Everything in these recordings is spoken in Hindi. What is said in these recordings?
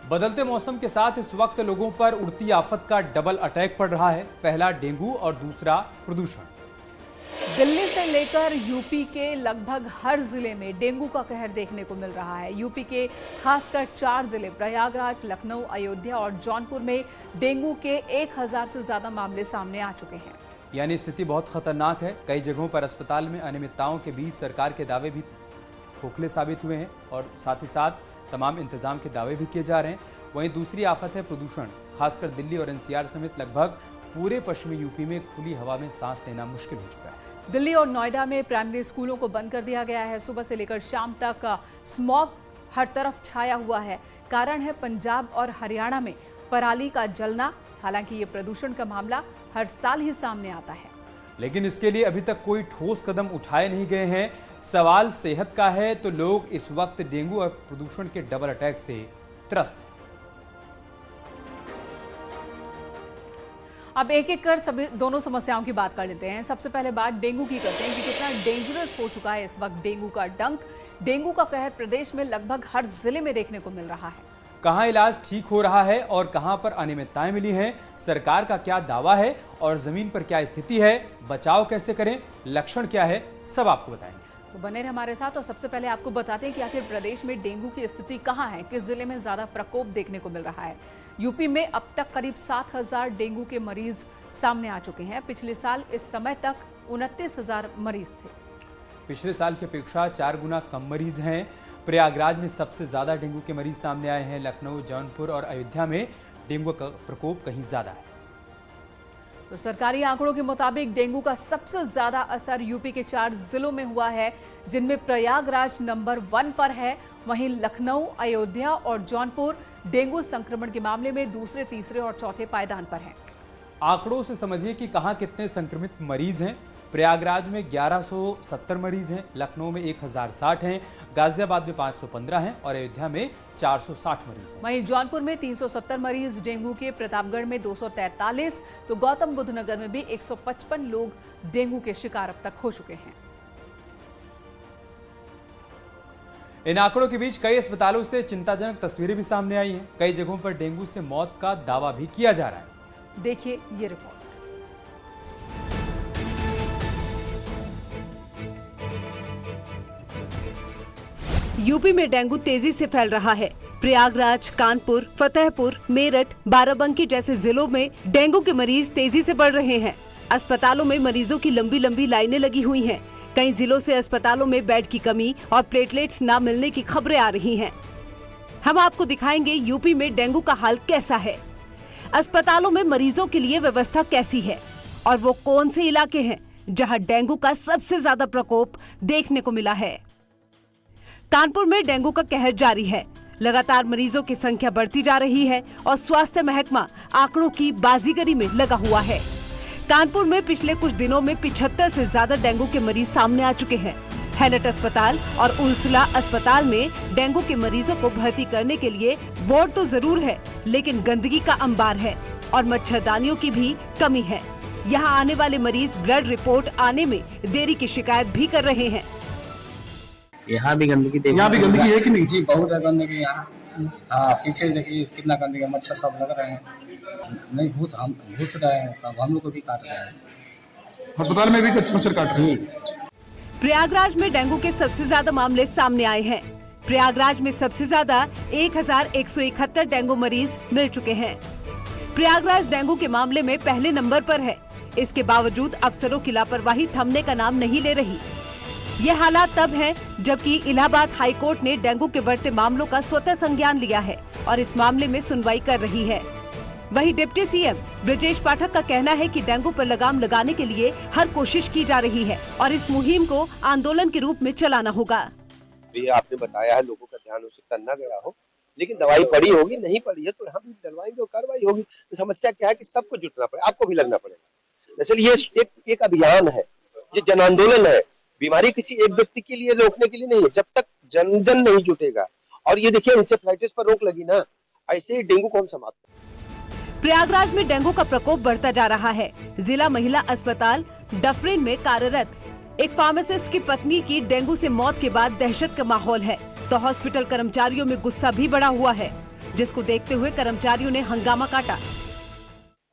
बदलते मौसम के साथ इस वक्त लोगों पर उड़ती आफत का डबल अटैक पड़ रहा है। पहला डेंगू और दूसरा प्रदूषण। दिल्ली से लेकर यूपी के लगभग हर जिले में डेंगू का कहर देखने को मिल रहा है। यूपी के खासकर 4 जिले प्रयागराज, लखनऊ, अयोध्या और जौनपुर में डेंगू के 1000 से ज्यादा मामले सामने आ चुके हैं। यानी स्थिति बहुत खतरनाक है। कई जगहों पर अस्पताल में अनियमितताओं के बीच सरकार के दावे भी खोखले साबित हुए हैं और साथ ही साथ तमाम इंतजाम के दावे भी किए जा रहे हैं। वहीं दूसरी आफत है प्रदूषण। खासकर दिल्ली और एनसीआर समेत लगभग पूरे पश्चिमी यूपी में खुली हवा में सांस लेना मुश्किल हो चुका है। दिल्ली और नोएडा में प्राइमरी स्कूलों को बंद कर दिया गया है। सुबह से लेकर शाम तक स्मॉग हर तरफ छाया हुआ है। कारण है पंजाब और हरियाणा में पराली का जलना। हालांकि ये प्रदूषण का मामला हर साल ही सामने आता है, लेकिन इसके लिए अभी तक कोई ठोस कदम उठाए नहीं गए हैं। सवाल सेहत का है तो लोग इस वक्त डेंगू और प्रदूषण के डबल अटैक से त्रस्त हैं। अब एक एक कर सभी दोनों समस्याओं की बात कर लेते हैं। सबसे पहले बात डेंगू की करते हैं कि कितना डेंजरस हो चुका है इस वक्त डेंगू का डंक। डेंगू का कहर प्रदेश में लगभग हर जिले में देखने को मिल रहा है। कहां इलाज ठीक हो रहा है और कहां पर अनियमितताएं मिली हैं, सरकार का क्या दावा है और जमीन पर क्या स्थिति है, बचाव कैसे करें, लक्षण क्या है, सब आपको बताएंगे। तो बने रहे हमारे साथ और सबसे पहले आपको बताते हैं कि आखिर प्रदेश में डेंगू की स्थिति कहां है, किस जिले में ज्यादा प्रकोप देखने को मिल रहा है। यूपी में अब तक करीब 7000 डेंगू के मरीज सामने आ चुके हैं। पिछले साल इस समय तक 29,000 मरीज थे। पिछले साल की अपेक्षा 4 गुना कम मरीज हैं। प्रयागराज में सबसे ज्यादा डेंगू के मरीज सामने आए हैं। लखनऊ, जौनपुर और अयोध्या में डेंगू का प्रकोप कहीं ज्यादा है। तो सरकारी आंकड़ों के मुताबिक डेंगू का सबसे ज्यादा असर यूपी के 4 जिलों में हुआ है, जिनमें प्रयागराज नंबर 1 पर है। वहीं लखनऊ, अयोध्या और जौनपुर डेंगू संक्रमण के मामले में दूसरे, तीसरे और चौथे पायदान पर हैं। आंकड़ों से समझिए कि कहां कितने संक्रमित मरीज हैं। प्रयागराज में 1170 मरीज हैं, लखनऊ में 1060 हैं, गाजियाबाद में 515 हैं और अयोध्या में 460 मरीज हैं। वहीं जौनपुर में 370 मरीज डेंगू के, प्रतापगढ़ में 243, तो गौतम बुद्ध नगर में भी 155 लोग डेंगू के शिकार अब तक हो चुके हैं। इन आंकड़ों के बीच कई अस्पतालों से चिंताजनक तस्वीरें भी सामने आई हैं। कई जगहों पर डेंगू से मौत का दावा भी किया जा रहा है। देखिए ये रिपोर्ट। यूपी में डेंगू तेजी से फैल रहा है। प्रयागराज, कानपुर, फतेहपुर, मेरठ, बाराबंकी जैसे जिलों में डेंगू के मरीज तेजी से बढ़ रहे हैं। अस्पतालों में मरीजों की लंबी लंबी लाइनें लगी हुई हैं। कई जिलों से अस्पतालों में बेड की कमी और प्लेटलेट्स न मिलने की खबरें आ रही हैं। हम आपको दिखाएंगे यूपी में डेंगू का हाल कैसा है, अस्पतालों में मरीजों के लिए व्यवस्था कैसी है और वो कौन से इलाके हैं जहां डेंगू का सबसे ज्यादा प्रकोप देखने को मिला है। कानपुर में डेंगू का कहर जारी है। लगातार मरीजों की संख्या बढ़ती जा रही है और स्वास्थ्य महकमा आंकड़ों की बाजीगरी में लगा हुआ है। कानपुर में पिछले कुछ दिनों में 75 से ज्यादा डेंगू के मरीज सामने आ चुके हैं। हैलट अस्पताल और उर्सुला अस्पताल में डेंगू के मरीजों को भर्ती करने के लिए वार्ड तो जरूर है, लेकिन गंदगी का अंबार है और मच्छरदानियों की भी कमी है। यहाँ आने वाले मरीज ब्लड रिपोर्ट आने में देरी की शिकायत भी कर रहे हैं। यहाँ भी गंदगी यहाँ भी गंदगी है कि नहीं? जी बहुत है गंदगी यहाँ। हाँ पीछे देखिए कितना गंदगी, मच्छर सब लग रहे हैं, नहीं घुस रहे हैं, सब हम लोग को भी काट रहे हैं। अस्पताल में भी मच्छर काट रहे हैं। प्रयागराज में डेंगू के सबसे ज्यादा मामले सामने आए हैं। प्रयागराज में सबसे ज्यादा 1171 डेंगू मरीज मिल चुके हैं। प्रयागराज डेंगू के मामले में पहले नंबर पर है। इसके बावजूद अफसरों की लापरवाही थमने का नाम नहीं ले रही। ये हालात तब हैं जबकि इलाहाबाद हाई कोर्ट ने डेंगू के बढ़ते मामलों का स्वतः संज्ञान लिया है और इस मामले में सुनवाई कर रही है। वहीं डिप्टी सीएम ब्रजेश पाठक का कहना है कि डेंगू पर लगाम लगाने के लिए हर कोशिश की जा रही है और इस मुहिम को आंदोलन के रूप में चलाना होगा। ये आपने बताया है, लोगों का ध्यान उसे करना गया हो, लेकिन दवाई पड़ी होगी, नहीं पड़ी है तो हम भी डलवाएंगे और कार्रवाई होगी। तो समस्या क्या है कि सबको जुटना पड़ेगा, आपको भी लगना पड़ेगा। दरअसल ये एक अभियान है, ये जन आंदोलन है। बीमारी किसी एक व्यक्ति के लिए रोकने के लिए नहीं है। जब तक जन जन नहीं जुटेगा, और ये देखिए इंसेफ्लाइटिस पर रोक लगी ना, ऐसे ही डेंगू को हम समाप्त। प्रयागराज में डेंगू का प्रकोप बढ़ता जा रहा है। जिला महिला अस्पताल डफरिन में कार्यरत एक फार्मासिस्ट की पत्नी की डेंगू से मौत के बाद दहशत का माहौल है, तो हॉस्पिटल कर्मचारियों में गुस्सा भी बढ़ा हुआ है। जिसको देखते हुए कर्मचारियों ने हंगामा काटा।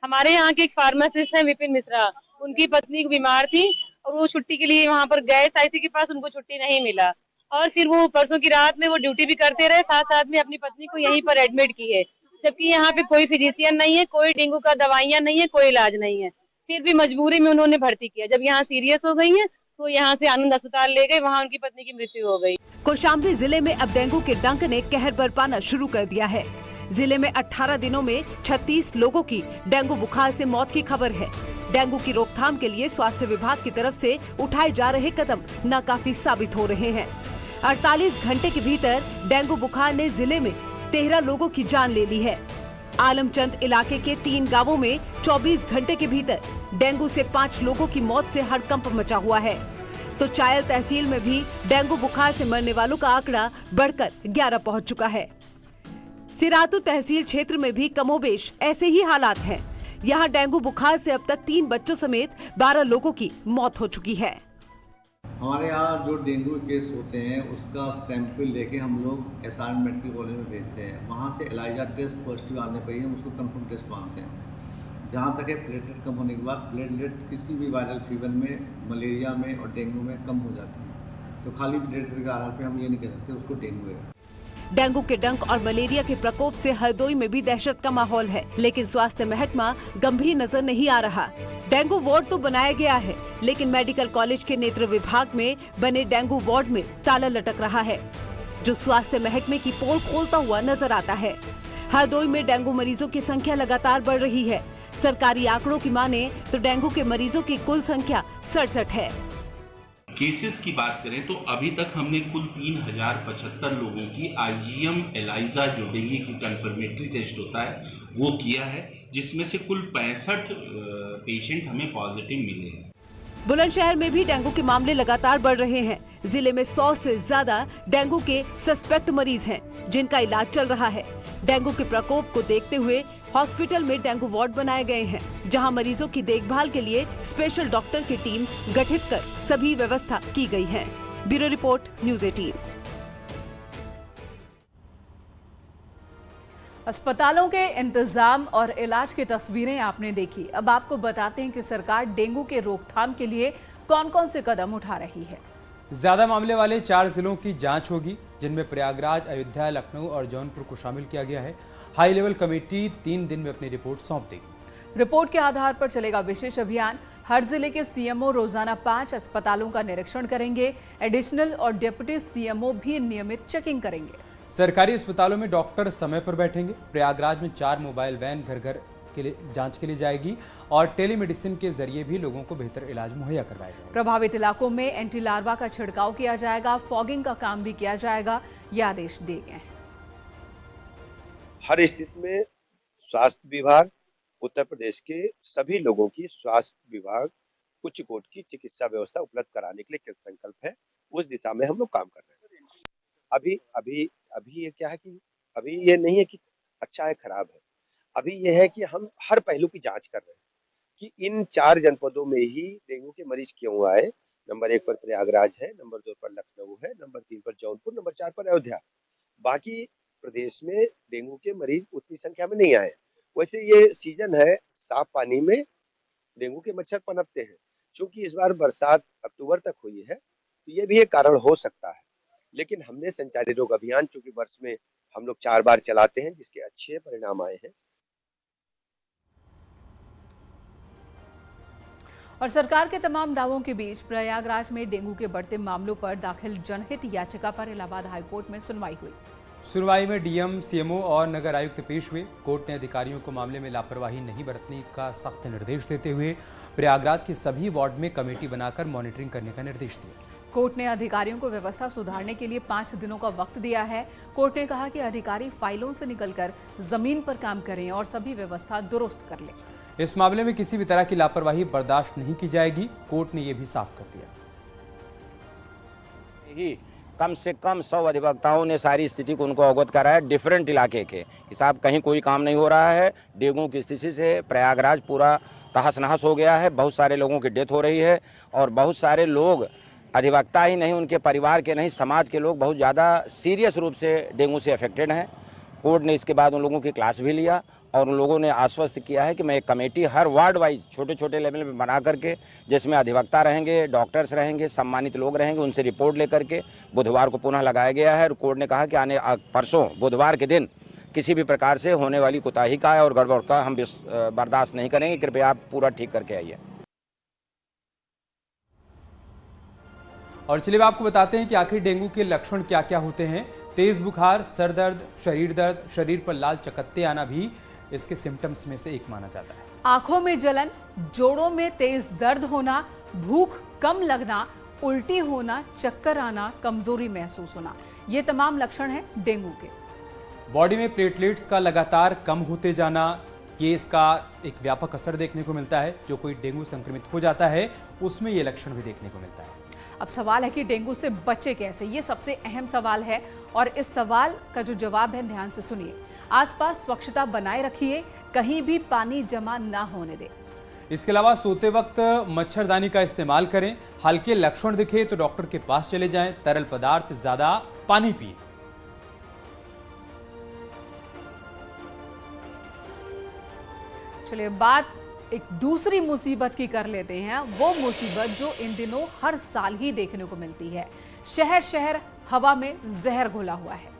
हमारे यहाँ के एक फार्मासिस्ट हैं विपिन मिश्रा, उनकी पत्नी बीमार थी और वो छुट्टी के लिए वहाँ पर गए आईसी के पास, उनको छुट्टी नहीं मिला और फिर वो परसों की रात में वो ड्यूटी भी करते रहे, साथ साथ में अपनी पत्नी को यहीं पर एडमिट की है, जबकि यहाँ पे कोई फिजिशियन नहीं है, कोई डेंगू का दवाइयाँ नहीं है, कोई इलाज नहीं है। फिर भी मजबूरी में उन्होंने भर्ती किया। जब यहाँ सीरियस हो गई है तो यहाँ से आनंद अस्पताल ले गए, वहाँ उनकी पत्नी की मृत्यु हो गई। कौशाम्बी जिले में अब डेंगू के डंक ने कहर बरपाना शुरू कर दिया है। जिले में 18 दिनों में 36 लोगों की डेंगू बुखार से मौत की खबर है। डेंगू की रोकथाम के लिए स्वास्थ्य विभाग की तरफ से उठाए जा रहे कदम नाकाफी साबित हो रहे हैं। 48 घंटे के भीतर डेंगू बुखार ने जिले में 13 लोगों की जान ले ली है। आलमचंद इलाके के 3 गांवों में 24 घंटे के भीतर डेंगू से 5 लोगों की मौत से हड़कंप मचा हुआ है। तो चायल तहसील में भी डेंगू बुखार से मरने वालों का आंकड़ा बढ़कर 11 पहुंच चुका है। सिरातू तहसील क्षेत्र में भी कमोबेश ऐसे ही हालात हैं। यहाँ डेंगू बुखार से अब तक 3 बच्चों समेत 12 लोगों की मौत हो चुकी है। हमारे यहाँ जो डेंगू केस होते हैं उसका सैंपल लेके हम लोग एसआर मेडिकल कॉलेज में भेजते हैं। वहाँ से एलाइजा टेस्ट पॉजिटिव आने पर ही हम उसको कंफर्म टेस्ट मांगते हैं। जहाँ तक है प्लेटलेट कम होने के बाद प्लेटलेट किसी भी वायरल फीवर में, मलेरिया में और डेंगू में कम हो जाती है। तो खाली प्लेटलेट के आधार पर हम ये नहीं कह सकते उसको डेंगू है। डेंगू के डंक और मलेरिया के प्रकोप से हरदोई में भी दहशत का माहौल है, लेकिन स्वास्थ्य महकमा गंभीर नजर नहीं आ रहा। डेंगू वार्ड तो बनाया गया है, लेकिन मेडिकल कॉलेज के नेत्र विभाग में बने डेंगू वार्ड में ताला लटक रहा है, जो स्वास्थ्य महकमे की पोल खोलता हुआ नजर आता है। हरदोई में डेंगू मरीजों की संख्या लगातार बढ़ रही है। सरकारी आंकड़ों की माने तो डेंगू के मरीजों की कुल संख्या 67 है। केसेस की बात करें तो अभी तक हमने कुल 3075 लोगों की आईजीएम एलाइजा जो डेंगू की कंफर्मेटरी टेस्ट होता है वो किया है, जिसमें से कुल 65 पेशेंट हमें पॉजिटिव मिले हैं। बुलंदशहर में भी डेंगू के मामले लगातार बढ़ रहे हैं। जिले में 100 से ज्यादा डेंगू के सस्पेक्ट मरीज हैं, जिनका इलाज चल रहा है। डेंगू के प्रकोप को देखते हुए हॉस्पिटल में डेंगू वार्ड बनाए गए हैं, जहां मरीजों की देखभाल के लिए स्पेशल डॉक्टर की टीम गठित कर सभी व्यवस्था की गई है। Bureau report, news 18। अस्पतालों के इंतजाम और इलाज की तस्वीरें आपने देखी। अब आपको बताते हैं कि सरकार डेंगू के रोकथाम के लिए कौन-कौन से कदम उठा रही है। ज्यादा मामले वाले 4 जिलों की जांच होगी, जिनमें प्रयागराज, अयोध्या, लखनऊ और जौनपुर को शामिल किया गया है। हाई लेवल कमेटी 3 दिन में अपनी रिपोर्ट सौंप देगी। रिपोर्ट के आधार पर चलेगा विशेष अभियान। हर जिले के सीएमओ रोजाना 5 अस्पतालों का निरीक्षण करेंगे। एडिशनल और डिप्टी सीएमओ भी नियमित चेकिंग करेंगे। सरकारी अस्पतालों में डॉक्टर समय पर बैठेंगे। प्रयागराज में 4 मोबाइल वैन घर घर के लिए जांच के लिए जाएगी और टेलीमेडिसिन के जरिए भी लोगों को बेहतर इलाज मुहैया करवाया जाएगा। प्रभावित इलाकों में एंटी लार्वा का छिड़काव किया जाएगा। फॉगिंग का काम भी किया जाएगा, ये आदेश दिए गए हैं। हर स्थिति में स्वास्थ्य विभाग, उत्तर प्रदेश के सभी लोगों की स्वास्थ्य विभाग उच्च कोटि की चिकित्सा व्यवस्था उपलब्ध कराने के लिए कृत संकल्प है। उस दिशा में हम लोग काम कर रहे हैं। अभी ये क्या है कि अभी ये नहीं है कि अच्छा है खराब है, अभी ये है कि हम हर पहलू की जांच कर रहे हैं कि इन 4 जनपदों में ही डेंगू के मरीज क्यों आए। नंबर 1 पर प्रयागराज है, नंबर 2 पर लखनऊ है, नंबर 3 पर जौनपुर, नंबर 4 पर अयोध्या। बाकी प्रदेश में डेंगू के मरीज उतनी संख्या में नहीं आए। वैसे ये सीजन है, साफ पानी में डेंगू के मच्छर पनपते हैं। क्योंकि इस बार बरसात अक्टूबर तक हुई है, तो ये भी एक कारण हो सकता है। लेकिन हमने संचारी रोग अभियान चूंकि वर्ष में हम लोग 4 बार चलाते हैं, जिसके अच्छे परिणाम आए हैं। और सरकार के तमाम दावों के बीच प्रयागराज में डेंगू के बढ़ते मामलों पर दाखिल जनहित याचिका पर इलाहाबाद हाईकोर्ट में सुनवाई हुई। सुनवाई में डीएम, सीएमओ और नगर आयुक्त पेश हुए। कोर्ट ने अधिकारियों को मामले में लापरवाही नहीं बरतने का सख्त निर्देश देते हुए प्रयागराज के सभी वार्ड में कमेटी बनाकर मॉनिटरिंग करने का निर्देश दिया। कोर्ट ने अधिकारियों को व्यवस्था सुधारने के लिए 5 दिनों का वक्त दिया है। कोर्ट ने कहा कि अधिकारी फाइलों से निकलकर जमीन पर काम करें और सभी व्यवस्था दुरुस्त कर लें। इस मामले में किसी भी तरह की लापरवाही बर्दाश्त नहीं की जाएगी, कोर्ट ने यह भी साफ कर दिया। कम से कम 100 अधिवक्ताओं ने सारी स्थिति को उनको अवगत कराया डिफरेंट इलाके के कि साहब कहीं कोई काम नहीं हो रहा है। डेंगू की स्थिति से प्रयागराज पूरा तहस नहस हो गया है, बहुत सारे लोगों की डेथ हो रही है और बहुत सारे लोग अधिवक्ता ही नहीं, उनके परिवार के नहीं, समाज के लोग बहुत ज़्यादा सीरियस रूप से डेंगू से अफेक्टेड हैं। कोर्ट ने इसके बाद उन लोगों की क्लास भी लिया और उन लोगों ने आश्वस्त किया है कि मैं एक कमेटी हर वार्ड वाइज छोटे छोटे लेवल में बना करके, जिसमें अधिवक्ता रहेंगे, डॉक्टर्स रहेंगे, सम्मानित लोग रहेंगे, उनसे रिपोर्ट लेकर के बुधवार को पुनः लगाया गया है। और कोर्ट ने कहा कि आने परसों बुधवार के दिन किसी भी प्रकार से होने वाली कोताही का और गड़बड़ का हम बर्दाश्त नहीं करेंगे। कृपया आप पूरा ठीक करके आइए। और चलिए आपको बताते हैं कि आखिर डेंगू के लक्षण क्या क्या होते हैं। तेज बुखार, सर दर्द, शरीर दर्द, शरीर पर लाल चकत्ते आना भी इसके सिम्टम्स में से एक माना जाता है। आंखों में जलन, जोड़ों में तेज दर्द होना, भूख कम लगना, उल्टी होना, चक्कर आना, कमजोरी महसूस होना, ये तमाम लक्षण हैं डेंगू के। बॉडी में प्लेटलेट्स का लगातार कम होते जाना, ये इसका एक व्यापक असर देखने को मिलता है। जो कोई डेंगू संक्रमित हो जाता है उसमें ये लक्षण भी देखने को मिलता है। अब सवाल है कि डेंगू से बचे कैसे, ये सबसे अहम सवाल है और इस सवाल का जो जवाब है ध्यान से सुनिए। आसपास स्वच्छता बनाए रखिए, कहीं भी पानी जमा ना होने दें। इसके अलावा सोते वक्त मच्छरदानी का इस्तेमाल करें। हल्के लक्षण दिखे तो डॉक्टर के पास चले जाएं। तरल पदार्थ ज्यादा पानी पिए। चलिए बात एक दूसरी मुसीबत की कर लेते हैं। वो मुसीबत जो इन दिनों हर साल ही देखने को मिलती है। शहर शहर हवा में जहर घुला हुआ है।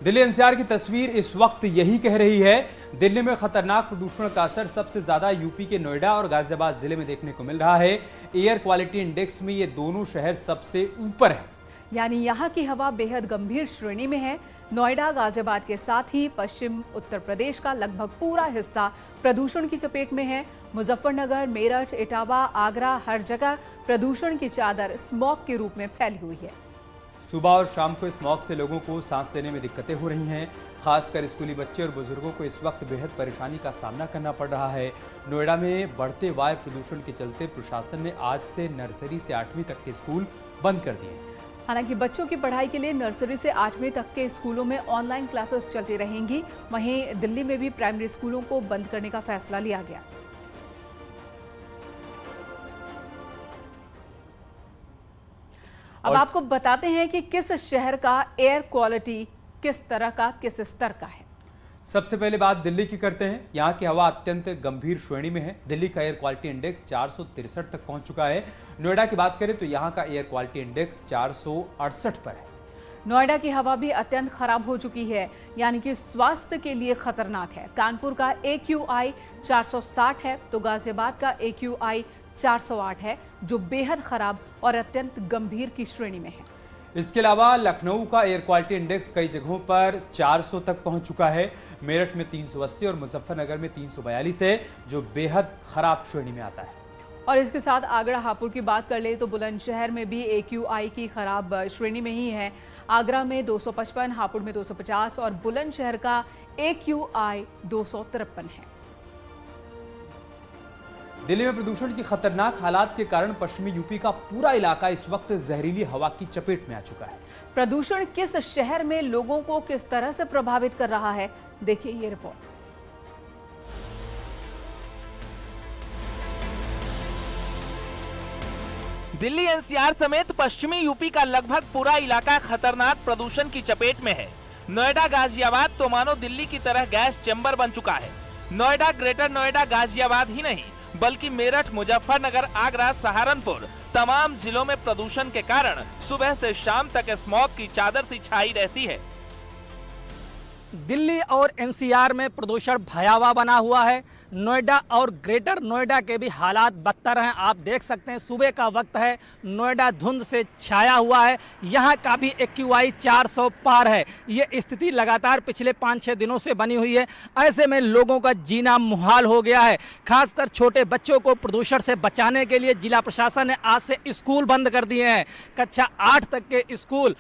दिल्ली एनसीआर की तस्वीर इस वक्त यही कह रही है। दिल्ली में खतरनाक प्रदूषण का असर सबसे ज्यादा यूपी के नोएडा और गाजियाबाद जिले में देखने को मिल रहा है। एयर क्वालिटी इंडेक्स में ये दोनों शहर सबसे ऊपर है, यानी यहाँ की हवा बेहद गंभीर श्रेणी में है। नोएडा, गाजियाबाद के साथ ही पश्चिम उत्तर प्रदेश का लगभग पूरा हिस्सा प्रदूषण की चपेट में है। मुजफ्फरनगर, मेरठ, इटावा, आगरा, हर जगह प्रदूषण की चादर स्मॉग के रूप में फैली हुई है। सुबह और शाम को स्मॉग से लोगों को सांस लेने में दिक्कतें हो रही हैं। खासकर स्कूली बच्चे और बुजुर्गों को इस वक्त बेहद परेशानी का सामना करना पड़ रहा है। नोएडा में बढ़ते वायु प्रदूषण के चलते प्रशासन ने आज से नर्सरी से 8वीं तक के स्कूल बंद कर दिए। हालांकि बच्चों की पढ़ाई के लिए नर्सरी से 8वीं तक के स्कूलों में ऑनलाइन क्लासेस चलती रहेंगी। वहीं दिल्ली में भी प्राइमरी स्कूलों को बंद करने का फैसला लिया गया। अब आपको बताते हैं कि किस शहर का एयर क्वालिटी किस तरह का, किस स्तर का है। सबसे पहले बात दिल्ली की करते हैं। यहाँ की हवा अत्यंत गंभीर श्रेणी में है। दिल्ली का एयर क्वालिटी इंडेक्स 463 तक पहुंच चुका है। नोएडा की बात करें तो यहाँ का एयर क्वालिटी इंडेक्स 468 पर है। नोएडा की हवा भी अत्यंत खराब हो चुकी है, यानी कि स्वास्थ्य के लिए खतरनाक है। कानपुर का AQI 460 है तो गाजियाबाद का AQI 408 है, जो बेहद खराब और अत्यंत गंभीर की श्रेणी में है। इसके अलावा लखनऊ का एयर क्वालिटी इंडेक्स कई जगहों पर 400 तक पहुंच चुका है। मेरठ में 380 और मुजफ्फरनगर में 342 है, जो बेहद खराब श्रेणी में आता है। और इसके साथ आगरा, हापुड़ की बात कर ले तो बुलंदशहर में भी AQI की खराब श्रेणी में ही है। आगरा में 255, हापुड़ में 250 और बुलंदशहर का AQI 253 है। दिल्ली में प्रदूषण की खतरनाक हालात के कारण पश्चिमी यूपी का पूरा इलाका इस वक्त जहरीली हवा की चपेट में आ चुका है। प्रदूषण किस शहर में लोगों को किस तरह से प्रभावित कर रहा है, देखिए ये रिपोर्ट। दिल्ली एनसीआर समेत पश्चिमी यूपी का लगभग पूरा इलाका खतरनाक प्रदूषण की चपेट में है। नोएडा, गाजियाबाद तो मानो दिल्ली की तरह गैस चैम्बर बन चुका है। नोएडा, ग्रेटर नोएडा, गाजियाबाद ही नहीं बल्कि मेरठ, मुजफ्फरनगर, आगरा, सहारनपुर तमाम जिलों में प्रदूषण के कारण सुबह से शाम तक स्मॉग की चादर सी छाई रहती है। दिल्ली और एनसीआर में प्रदूषण भयावह बना हुआ है। नोएडा और ग्रेटर नोएडा के भी हालात बदतर हैं। आप देख सकते हैं सुबह का वक्त है, नोएडा धुंध से छाया हुआ है। यहाँ का भी AQI 400 पार है। ये स्थिति लगातार पिछले 5-6 दिनों से बनी हुई है। ऐसे में लोगों का जीना मुहाल हो गया है। खासकर छोटे बच्चों को प्रदूषण से बचाने के लिए जिला प्रशासन ने आज से स्कूल बंद कर दिए हैं। कक्षा 8 तक के स्कूल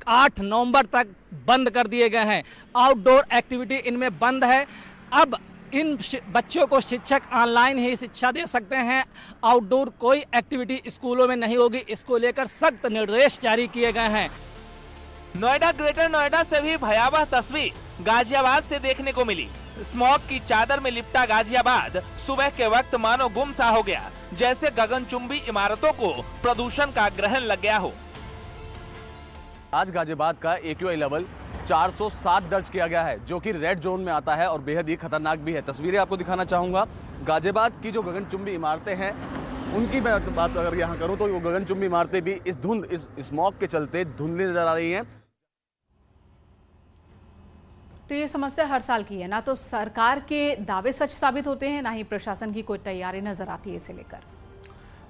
8 नवंबर तक बंद कर दिए गए हैं। आउटडोर एक्टिविटी इनमें बंद है। अब इन बच्चों को शिक्षक ऑनलाइन ही शिक्षा दे सकते हैं। आउटडोर कोई एक्टिविटी स्कूलों में नहीं होगी। इसको लेकर सख्त निर्देश जारी किए गए हैं। नोएडा, ग्रेटर नोएडा से भी भयावह तस्वीर गाजियाबाद से देखने को मिली। स्मॉग की चादर में लिपटा गाजियाबाद सुबह के वक्त मानो गुमसा हो गया, जैसे गगनचुंबी इमारतों को प्रदूषण का ग्रहण लग गया हो। आज गाजियाबाद का AQI लेवल 407 दर्ज किया गया है, जो कि रेड जोन में आता है और बेहद ही खतरनाक भी है। तस्वीरें आपको दिखाना चाहूँगा। गाजियाबाद की जो गगनचुंबी इमारतें हैं उनकी मैं बात अगर यहाँ करूँ तो वो गगनचुंबी इमारतें भी इस स्मॉग के चलते धुंधली नजर आ रही हैं। तो ये समस्या हर साल की है, ना तो सरकार के दावे सच साबित होते हैं, ना ही प्रशासन की कोई तैयारी नजर आती है इसे लेकर।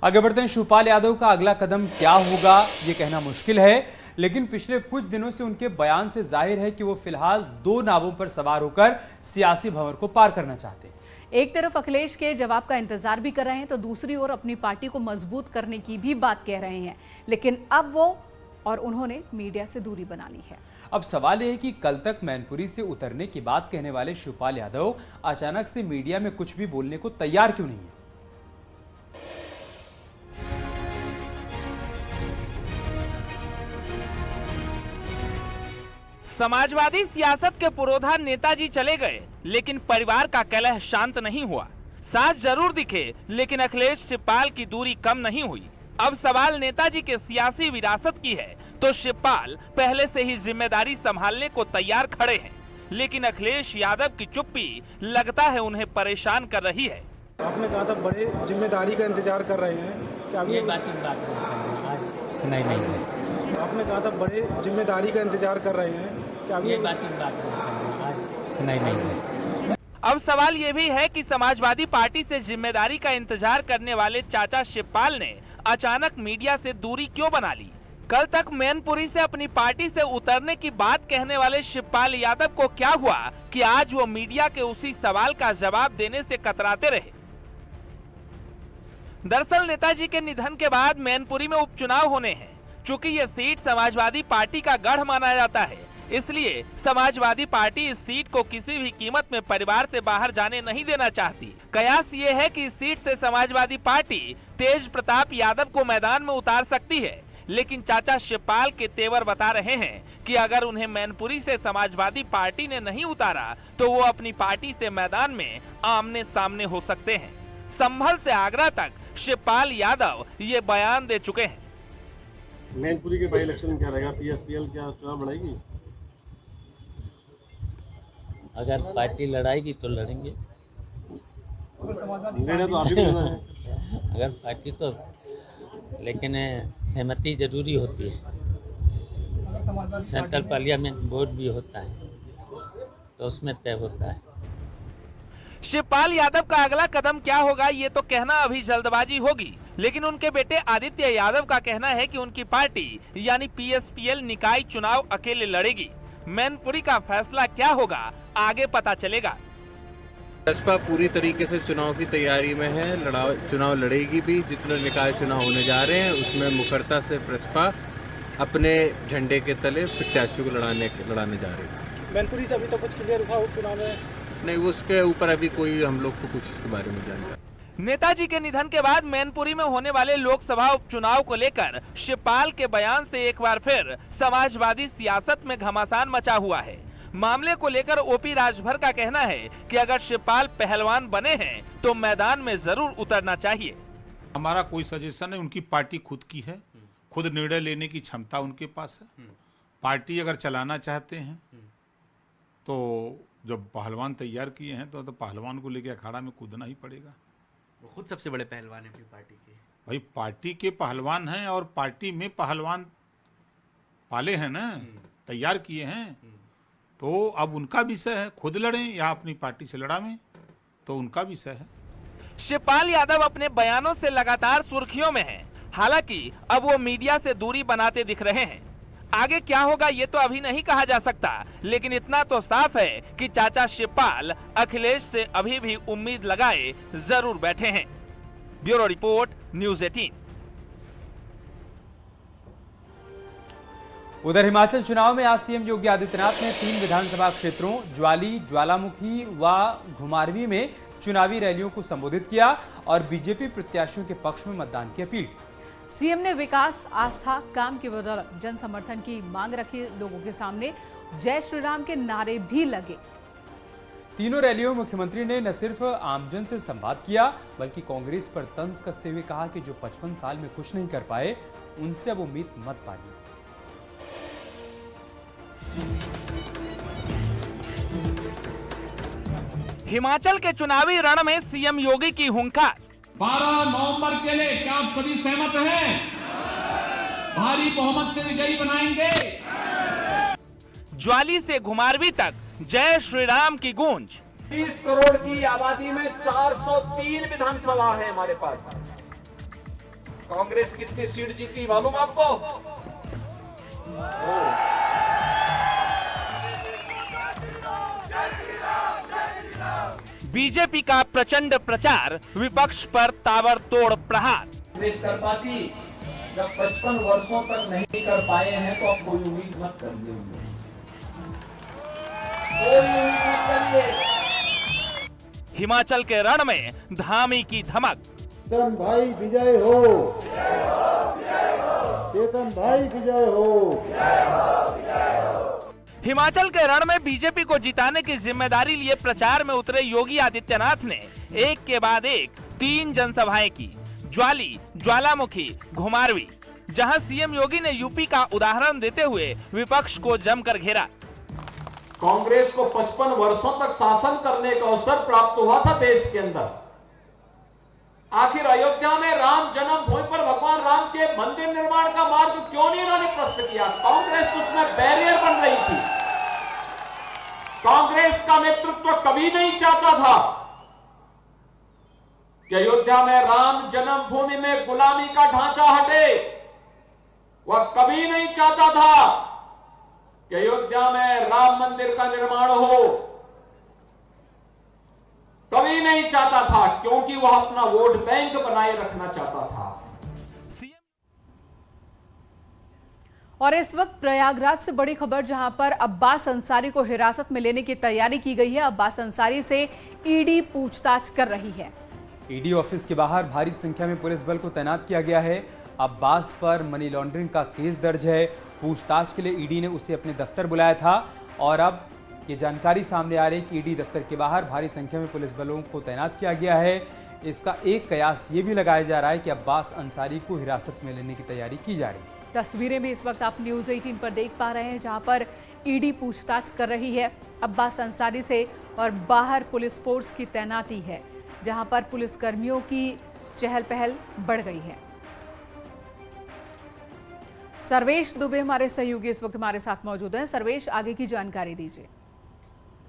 आगे बढ़ते हैं। शिवपाल यादव का अगला कदम क्या होगा ये कहना मुश्किल है, लेकिन पिछले कुछ दिनों से उनके बयान से जाहिर है कि वो फिलहाल 2 नावों पर सवार होकर सियासी भंवर को पार करना चाहते हैं। एक तरफ अखिलेश के जवाब का इंतजार भी कर रहे हैं, तो दूसरी ओर अपनी पार्टी को मजबूत करने की भी बात कह रहे हैं, लेकिन अब वो और उन्होंने मीडिया से दूरी बना ली है। अब सवाल यह है कि कल तक मैनपुरी से उतरने की बात कहने वाले शिवपाल यादव अचानक से मीडिया में कुछ भी बोलने को तैयार क्यों नहीं है। समाजवादी सियासत के पुरोधा नेताजी चले गए, लेकिन परिवार का कलह शांत नहीं हुआ। साथ जरूर दिखे, लेकिन अखिलेश शिवपाल की दूरी कम नहीं हुई। अब सवाल नेताजी के सियासी विरासत की है, तो शिवपाल पहले से ही जिम्मेदारी संभालने को तैयार खड़े हैं, लेकिन अखिलेश यादव की चुप्पी लगता है उन्हें परेशान कर रही है। आपने कहा था बड़े जिम्मेदारी का इंतजार कर रहे हैं, क्या अभी बात सुनाई नहीं है। आपने कहा था बड़े जिम्मेदारी का इंतजार कर रहे हैं, क्या अभी बात सुनाई नहीं है। अब सवाल ये भी है कि समाजवादी पार्टी से जिम्मेदारी का इंतजार करने वाले चाचा शिवपाल ने अचानक मीडिया से दूरी क्यों बना ली। कल तक मैनपुरी से अपनी पार्टी से उतरने की बात कहने वाले शिवपाल यादव को क्या हुआ कि आज वो मीडिया के उसी सवाल का जवाब देने से कतराते रहे। दरअसल नेताजी के निधन के बाद मैनपुरी में उपचुनाव होने हैं। चूंकि ये सीट समाजवादी पार्टी का गढ़ माना जाता है, इसलिए समाजवादी पार्टी इस सीट को किसी भी कीमत में परिवार से बाहर जाने नहीं देना चाहती। कयास ये है कि इस सीट से समाजवादी पार्टी तेज प्रताप यादव को मैदान में उतार सकती है, लेकिन चाचा शिवपाल के तेवर बता रहे हैं कि अगर उन्हें मैनपुरी से समाजवादी पार्टी ने नहीं उतारा तो वो अपनी पार्टी से मैदान में आमने सामने हो सकते हैं। संभल से आगरा तक शिवपाल यादव ये बयान दे चुके हैं। मैनपुरी के बाई इलेक्शन में क्या रहेगा? पीएसपीएल क्या चुनाव लड़ाएगी? अगर पार्टी लड़ाएगी तो लड़ेंगे, निर्णय तो आप ही लेना है। अगर पार्टी तो, लेकिन सहमति जरूरी होती है। सेंट्रल पार्लियामेंट बोर्ड भी होता है तो उसमें तय होता है। शिवपाल यादव का अगला कदम क्या होगा ये तो कहना अभी जल्दबाजी होगी, लेकिन उनके बेटे आदित्य यादव का कहना है कि उनकी पार्टी यानी पीएसपीएल निकाय चुनाव अकेले लड़ेगी। मैनपुरी का फैसला क्या होगा आगे पता चलेगा। बसपा पूरी तरीके से चुनाव की तैयारी में है, चुनाव लड़ेगी भी। जितने निकाय चुनाव होने जा रहे हैं उसमें मुखरता से बसपा अपने झंडे के तले प्रत्याशियों को लड़ाने जा रही है। मैनपुरी से अभी तो कुछ क्लियर हुआ चुनाव में नहीं, उसके ऊपर अभी कोई हम लोग को कुछ इसके बारे में जानकारी। नेताजी के निधन के बाद मैनपुरी में होने वाले लोकसभा उपचुनाव को लेकर शिवपाल के बयान से एक बार फिर समाजवादी सियासत में घमासान मचा हुआ है। मामले को लेकर ओपी राजभर का कहना है कि अगर शिवपाल पहलवान बने हैं तो मैदान में जरूर उतरना चाहिए। हमारा कोई सजेशन है, उनकी पार्टी खुद की है, खुद निर्णय लेने की क्षमता उनके पास है। पार्टी अगर चलाना चाहते हैं तो जब पहलवान तैयार किए हैं तो पहलवान को लेकर अखाड़ा में कूदना ही पड़ेगा। वो खुद सबसे बड़े पहलवान है अपनी पार्टी के। भाई पार्टी के पहलवान हैं और पार्टी में पहलवान पाले हैं ना, तैयार किए हैं, तो अब उनका विषय है, खुद लड़ें या अपनी पार्टी से लड़ावें, तो उनका विषय है। शिवपाल यादव अपने बयानों से लगातार सुर्खियों में हैं। हालांकि अब वो मीडिया से दूरी बनाते दिख रहे हैं। आगे क्या होगा ये तो अभी नहीं कहा जा सकता, लेकिन इतना तो साफ है कि चाचा शिवपाल अखिलेश से अभी भी उम्मीद लगाए जरूर बैठे हैं। Bureau report, news 18। उधर हिमाचल चुनाव में आज सीएम योगी आदित्यनाथ ने 3 विधानसभा क्षेत्रों ज्वाली, ज्वालामुखी व घुमारवीं में चुनावी रैलियों को संबोधित किया और बीजेपी प्रत्याशियों के पक्ष में मतदान की अपील की। सीएम ने विकास, आस्था, काम की बदौलत जन समर्थन की मांग रखी। लोगों के सामने जय श्री राम के नारे भी लगे। तीनों रैलियों में मुख्यमंत्री ने न सिर्फ आमजन से संवाद किया बल्कि कांग्रेस पर तंज कसते हुए कहा कि जो 55 साल में कुछ नहीं कर पाए उनसे अब उम्मीद मत पाइए। हिमाचल के चुनावी रण में सीएम योगी की हुंकार। 12 नवंबर के लिए क्या आप सभी सहमत हैं? भारी बहुमत से विजयी बनाएंगे। ज्वाली से घुमारवी तक जय श्री राम की गूंज। 30 करोड़ की आबादी में 403 विधानसभा है हमारे पास। कांग्रेस कितनी सीट जीती मालूम आपको? बीजेपी का प्रचंड प्रचार, विपक्ष पर ताबड़तोड़ प्रहार। कांग्रेस कर पाती, जब 55 वर्षों तक नहीं कर पाए हैं तो आप कोई उम्मीद मत करिए, कोई उम्मीद मत करिए। हिमाचल के रण में धामी की धमक। चेतन भाई विजय हो, चेतन भाई विजय हो। हिमाचल के रण में बीजेपी को जिताने की जिम्मेदारी लिए प्रचार में उतरे योगी आदित्यनाथ ने एक के बाद एक 3 जनसभाएं की। ज्वाली, ज्वालामुखी, घुमारवी, जहां सीएम योगी ने यूपी का उदाहरण देते हुए विपक्ष को जमकर घेरा। कांग्रेस को 55 वर्षों तक शासन करने का अवसर प्राप्त हुआ था देश के अंदर। आखिर अयोध्या में राम जन्मभूमि पर भगवान राम के मंदिर निर्माण का मार्ग क्यों नहीं इन्होंने प्रशस्त किया? कांग्रेस उसमें बैरियर बन रही थी। कांग्रेस का नेतृत्व कभी नहीं चाहता था कि अयोध्या में राम जन्मभूमि में गुलामी का ढांचा हटे। वह कभी नहीं चाहता था कि अयोध्या में राम मंदिर का निर्माण हो, कभी नहीं चाहता था, क्योंकि वह अपना वोट बैंक बनाए रखना चाहता था। और इस वक्त प्रयागराज से बड़ी खबर, जहां पर अब्बास अंसारी को हिरासत में लेने की तैयारी की गई है। अब्बास अंसारी से ईडी पूछताछ कर रही है। ईडी ऑफिस के बाहर भारी संख्या में पुलिस बल को तैनात किया गया है। अब्बास पर मनी लॉन्ड्रिंग का केस दर्ज है। पूछताछ के लिए ईडी ने उसे अपने दफ्तर बुलाया था और अब ये जानकारी सामने आ रही है कि ईडी दफ्तर के बाहर भारी संख्या में पुलिस बलों को तैनात किया गया है। इसका एक कयास ये भी लगाया जा रहा है कि अब्बास अंसारी को हिरासत में लेने की तैयारी की जा रही है। तस्वीरें भी इस वक्त आप न्यूज़ 18 पर देख पा रहे हैं, जहां पर ईडी पूछताछ कर रही है अब्बास अंसारी से और बाहर पुलिस फोर्स की तैनाती है, जहां पर पुलिसकर्मियों की चहल पहल बढ़ गई है। सर्वेश दुबे हमारे सहयोगी इस वक्त हमारे साथ मौजूद हैं। सर्वेश, आगे की जानकारी दीजिए।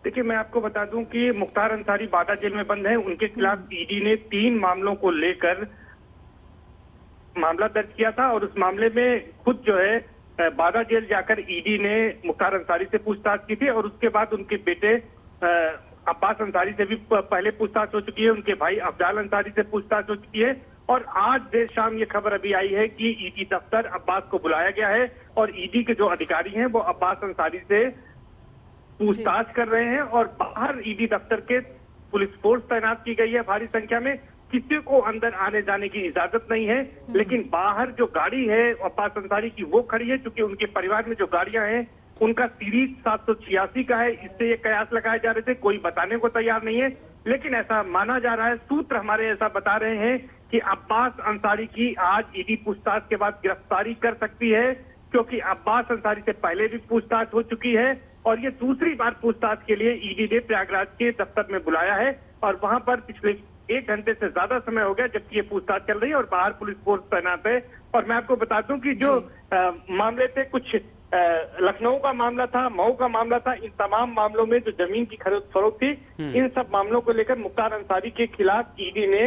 देखिए, मैं आपको बता दूं कि मुख्तार अंसारी बादा जेल में बंद है। उनके खिलाफ ईडी ने 3 मामलों को लेकर मामला दर्ज किया था और उस मामले में खुद जो है बादा जेल जाकर ईडी ने मुख्तार अंसारी से पूछताछ की थी और उसके बाद उनके बेटे अब्बास अंसारी से भी पहले पूछताछ हो चुकी है। उनके भाई अफजाल अंसारी से पूछताछ हो चुकी है और आज देर शाम ये खबर अभी आई है कि ईडी दफ्तर अब्बास को बुलाया गया है और ईडी के जो अधिकारी हैं वो अब्बास अंसारी से पूछताछ कर रहे हैं और बाहर ईडी दफ्तर के पुलिस फोर्स तैनात की गई है भारी संख्या में। किसी को अंदर आने जाने की इजाजत नहीं है, लेकिन बाहर जो गाड़ी है अब्बास अंसारी की वो खड़ी है, क्योंकि उनके परिवार में जो गाड़ियां हैं उनका सीरीज 786 का है। इससे ये कयास लगाए जा रहे थे, कोई बताने को तैयार नहीं है, लेकिन ऐसा माना जा रहा है, सूत्र हमारे ऐसा बता रहे हैं कि अब्बास अंसारी की आज ईडी पूछताछ के बाद गिरफ्तारी कर सकती है, क्योंकि अब्बास अंसारी से पहले भी पूछताछ हो चुकी है और ये दूसरी बार पूछताछ के लिए ईडी ने प्रयागराज के दफ्तर में बुलाया है और वहां पर पिछले 1 घंटे से ज्यादा समय हो गया जबकि ये पूछताछ चल रही है और बाहर पुलिस फोर्स तैनात है। और मैं आपको बता दूं कि जो मामले थे, कुछ लखनऊ का मामला था, मऊ का मामला था, इन तमाम मामलों में जो जमीन की खरीद फरोख्त थी, इन सब मामलों को लेकर मुख्तार अंसारी के खिलाफ ईडी ने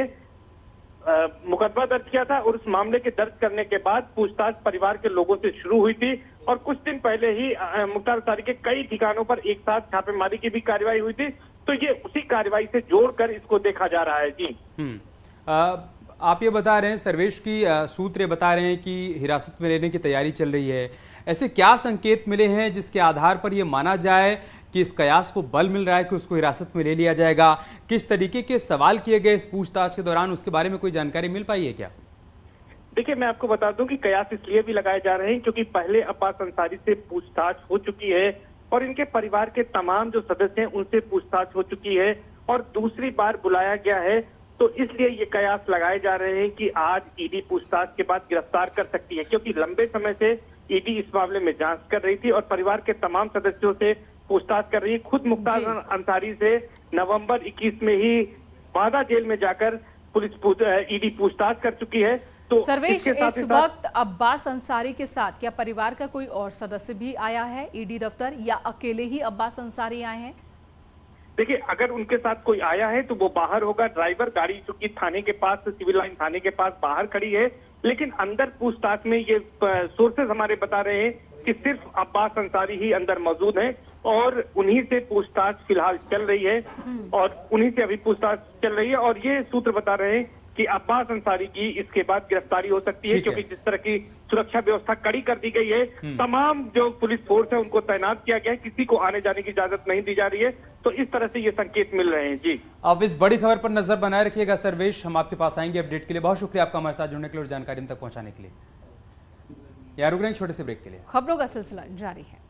मुकदमा दर्ज किया था और उस मामले के दर्ज करने के बाद पूछताछ परिवार के लोगों से शुरू हुई थी और कुछ दिन पहले ही मुख्तार अंसारी के कई ठिकानों पर एक साथ छापेमारी की भी कार्रवाई हुई थी। तो ये उसी कार्रवाई से जोड़कर इसको देखा जा रहा है। जी आप ये बता रहे हैं, सर्वेश की सूत्र बता रहे हैं कि हिरासत में लेने की तैयारी चल रही है। ऐसे क्या संकेत मिले हैं जिसके आधार पर यह माना जाए कि इस कयास को बल मिल रहा है कि उसको हिरासत में ले लिया जाएगा? किस तरीके के सवाल किए गए इस पूछताछ के दौरान, उसके बारे में कोई जानकारी मिल पाई है क्या? देखिए, मैं आपको बता दूं कि कयास इसलिए भी लगाए जा रहे हैं क्योंकि पहले अब्बास अंसारी से पूछताछ हो चुकी है और इनके परिवार के तमाम जो सदस्य हैं उनसे पूछताछ हो चुकी है और दूसरी बार बुलाया गया है। तो इसलिए ये कयास लगाए जा रहे हैं कि आज ईडी पूछताछ के बाद गिरफ्तार कर सकती है, क्योंकि लंबे समय से ईडी इस मामले में जांच कर रही थी और परिवार के तमाम सदस्यों से पूछताछ कर रही है। खुद मुख्तार अंसारी से नवंबर 21 में ही बादा जेल में जाकर पुलिस ईडी पूछताछ कर चुकी है। तो सर्वेश, इस वक्त अब्बास अंसारी के साथ क्या परिवार का कोई और सदस्य भी आया है ईडी दफ्तर, या अकेले ही अब्बास अंसारी आए हैं? देखिए, अगर उनके साथ कोई आया है तो वो बाहर होगा। ड्राइवर गाड़ी चूंकि थाने के पास, सिविल लाइन थाने के पास बाहर खड़ी है, लेकिन अंदर पूछताछ में ये सोर्सेज हमारे बता रहे हैं कि सिर्फ अब्बास अंसारी ही अंदर मौजूद हैं और उन्हीं से पूछताछ फिलहाल चल रही है और उन्हीं से अभी पूछताछ चल रही है। और ये सूत्र बता रहे हैं कि अब्बास अंसारी की इसके बाद गिरफ्तारी हो सकती है, क्योंकि जिस तरह की सुरक्षा व्यवस्था कड़ी कर दी गई है, तमाम जो पुलिस फोर्स है उनको तैनात किया गया है, किसी को आने जाने की इजाजत नहीं दी जा रही है। तो इस तरह से ये संकेत मिल रहे हैं। जी, अब इस बड़ी खबर पर नजर बनाए रखिएगा सर्वेश, हम आपके पास आएंगे अपडेट के लिए। बहुत शुक्रिया आपका हमारे साथ जुड़ने के लिए और जानकारी हम तक पहुंचाने के लिए। यार रुक रहे हैं छोटे से ब्रेक के लिए, खबरों का सिलसिला जारी है।